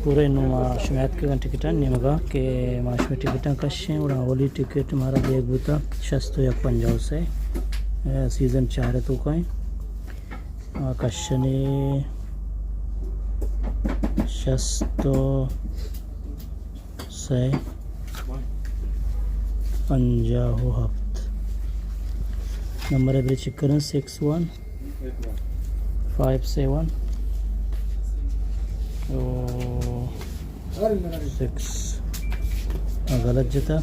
पूरे माशमेत के टिकट निमगा के माशमे टिकट कशे उड़ा होली टिकट मारा देख बुता शस्तो या पंजाब से सीज़न 4 तो कहीं कशने शस्तो से पंजाब हफ्त नंबर है चेक करें 6157 6 गलत जता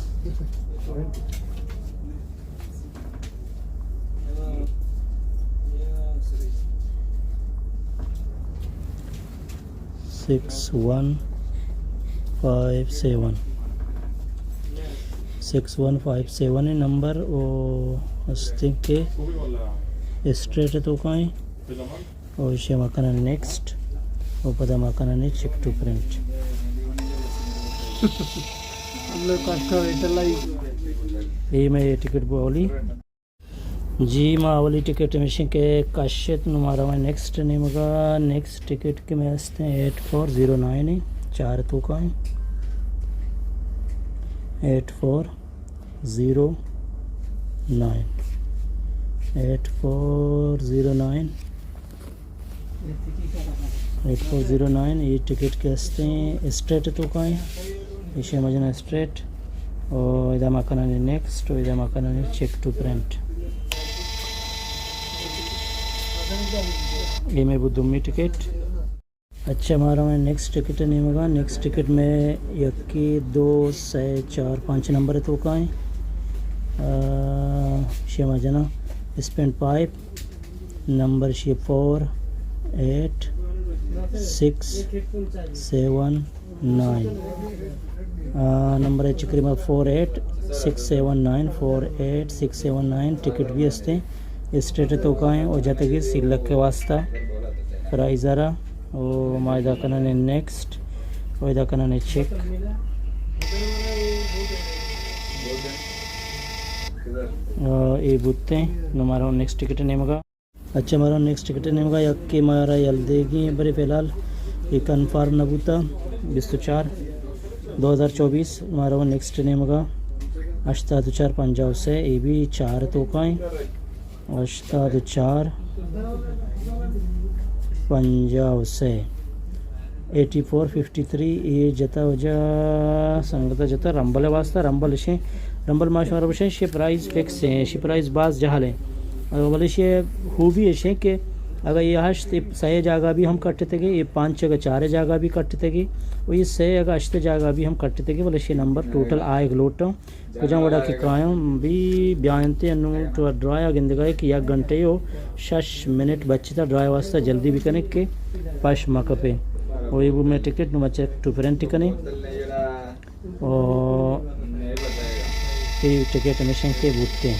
6157 है नंबर हस्ते के स्ट्रेट तो कहीं और इसे मकाना नेक्स्ट और पता मकाना ने चेक टू प्रिंट ये मैं टिकट बोली जी माँ वाली टिकट मिशन के काश्यत नुमारा में नेक्स्ट निमगा नेक्स्ट टिकट के में हस्ते 8409 है 4 तो का है 8409 ये टिकट के हस्ते स्ट्रेट तो का है इसे मजना स्ट्रेट और इधर मकाना ने नेक्स्ट और इधर मकाना ने चेक टू प्रिंट ये में बुद्धुमी टिकट अच्छा हमारा में नेक्स्ट टिकट नहीं होगा नेक्स्ट टिकट में 1 2 4 5 नंबर तो का है शेमा जना स्पेंड पाइप नंबर शे 4 8 6 7 9 नंबर है चिक्रीमा 48 679 48 679 टिकट भी हस्ते स्टेट तो का है और जाते कि सिलक के वास्ता प्राइजरा और मायदा करना ने नेक्स्ट और इधर करना ने चेक ये बुत्ते हमारा नेक्स्ट टिकट नहीं मगा अच्छा हमारा नेक्स्ट टिकट नहीं मगा यक्के हमारा यल देगी बड़े फिलहाल ये कन्फर्म न बुता 24/2024 हमारा नेक्स्ट नहीं मगा 84 पंजाब से ये भी 4 तो का है 84 पंजाब से 8453 ये जता वजह संगता जता रंबल वास्ता रंबल शे रंबल माशमार बशे शे प्राइस फिक्स है शे प्राइस बाज जहाले बोले शे खूबी है कि अगर ये हश्त सही जगह भी हम कटते थे ये 5 जगह 4 जगह भी कटते थे और ये सही अगर 8 जगह भी हम कटते थे बोले शे नंबर टोटल आए लोटो कुछ बड़ा कि कायम भी बयानते तो ड्राई गिंदगा कि 1 घंटे हो 6 मिनट बच्चे था ड्राई वास्ता जल्दी भी कने के पाश मका पे और ये मैं टिकट नु बच्चे टू प्रिंट कने और ये टिकट मिशन के बूटते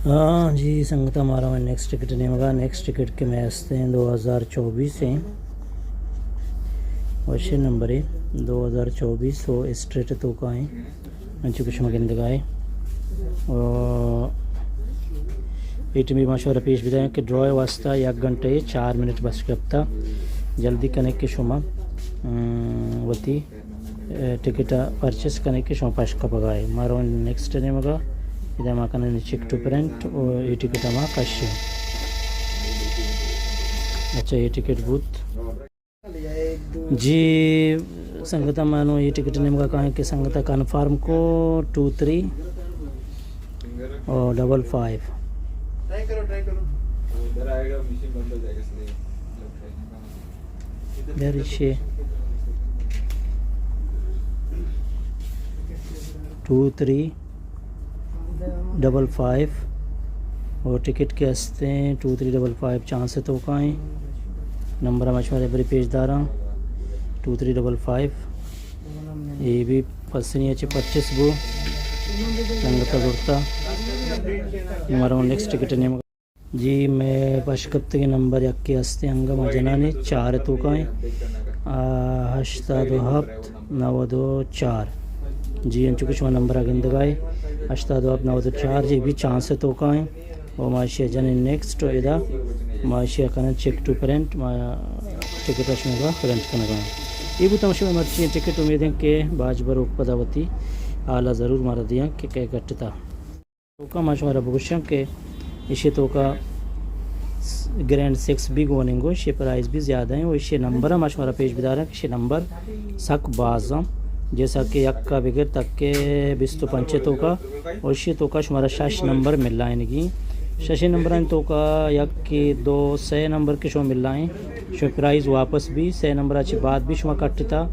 हाँ जी संगत हमारा में नेक्स्ट टिकट नहीं होगा नेक्स्ट टिकट के मैं हंसते हैं 2024 हैं वर्षे नंबर है 2024 हो स्ट्रेट तो का है कुछ मगिंदगा है और भी मशवरा पेश विदाएं कि ड्रॉ वास्ता 1 घंटे 4 मिनट बस कप्ता जल्दी कनेक्ट के शुमा वती टिकट परचेस करने के शुमा पाश का पगाए मारो नेक्स्ट ने मगा इधर माकन चेक टू प्रिंट और ये टिकट हमारा कश्य अच्छा ये टिकट बूथ जी संगता मानो ये टिकट ने मगा कहाँ कि संगता कन्फर्म को 23 और 55 ट्राई करो उधर आएगा मशीन बंद हो जाएगा इसलिए इधर इसे 2355 और टिकट के हंसते हैं 2355 चांस है तो का है नंबर मशवरे बड़ी पेशदारा 2355 ये भी पसनी अच्छे 25 गो संगता जुड़ता हमारा नेक्स्ट टिकट नहीं जी मैं पशकप्त के नंबर 1 के हस्ते अंगा मजना ने 4 तो का है 8794 जी अंचु कुछ नंबर अगिंदगाए 8794 जी भी चांस है तो का है और माशिया जन नेक्स्ट इधर माशिया कना चेक टू प्रिंट टिकट रशमेगा रेंट कनगा ये बुता मशे मर्ची टिकट उम्मीद है कि बाज बरोक पदावती आला ज़रूर मारा दिया कि कह कटता तो का मशवरा बुशम के इसे तो का ग्रैंड 6 भी गोनेंगो इसे प्राइस भी ज़्यादा है और इसे नंबर मशवरा पेश बिदार है इसे नंबर सक बाज़ जैसा कि यक का बगैर तक के 20 तो पंचे तो का और इसे तो का शुमारा 6 नंबर मिल रहा है 6 नंबर तो का यक की 2 6 नंबर के शो मिल रहा है शो प्राइस वापस भी 6 नंबर अच्छी बात भी शुमा कटता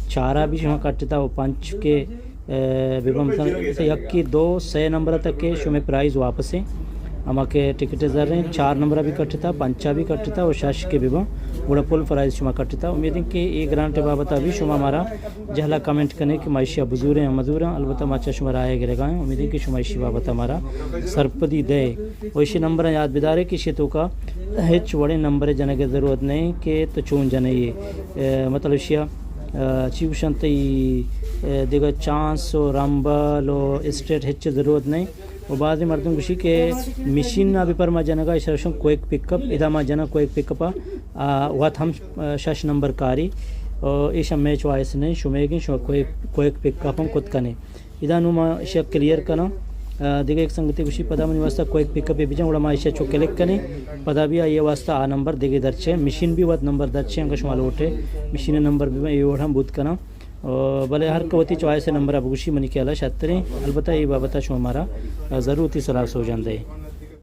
4 भी शुमा कटता वो 5 के बिबम यक की 2 6 नंबर तक के शो में प्राइस वापस है अमा के टिकट जर रहे 4 नंबर भी कटता 5 भी कटता और 6 के बिबम बड़ा फुल प्राइस शुमा कटता उम्मीद है कि ये ग्रांट बाबत अभी शुमा हमारा जहला कमेंट करने कि माइशिया बुजूर हैं मजूर हैं अलबत्ता माचा शुमा आए गिरेगा है उम्मीद है कि शुमाइशी बाबत हमारा सरपदी दे वैसे नंबर याद बिदारे कि शेतों का हिच बड़े नंबर जने की ज़रूरत नहीं कि तो चून जने ये मतलब शिया चिवशन दिगा चांस और रंबल और स्टेट हिच ज़रूरत नहीं और बाद में मर्दों खुशी के मशीन अभी पर मा जनगा इशरशम क्विक पिकअप इदा मा जना क्विक पिकअप वात हम 6 नंबर कारी और इस मैच वाइस नहीं शुमेगी शो क्विक पिकअप हम खुद कने इदा नु मा इशा क्लियर कना दिगा एक संगति खुशी पदा मन वास्ता क्विक पिकअप बिजा उड़ा मा इशा चो कलेक्ट कने पदा भी ये वास्ता आ नंबर दिगे दर्चे मशीन भी वात नंबर दर्चे अंक शुमाल उठे मशीन नंबर भी ये ओढ़ हम बुत कना और भले हर कवती चॉइस नंबर अब खुशी मनी के अला शातरे अलबत्ता ये बाबता शो हमारा ज़रूरत ही सलाह हो जाता है।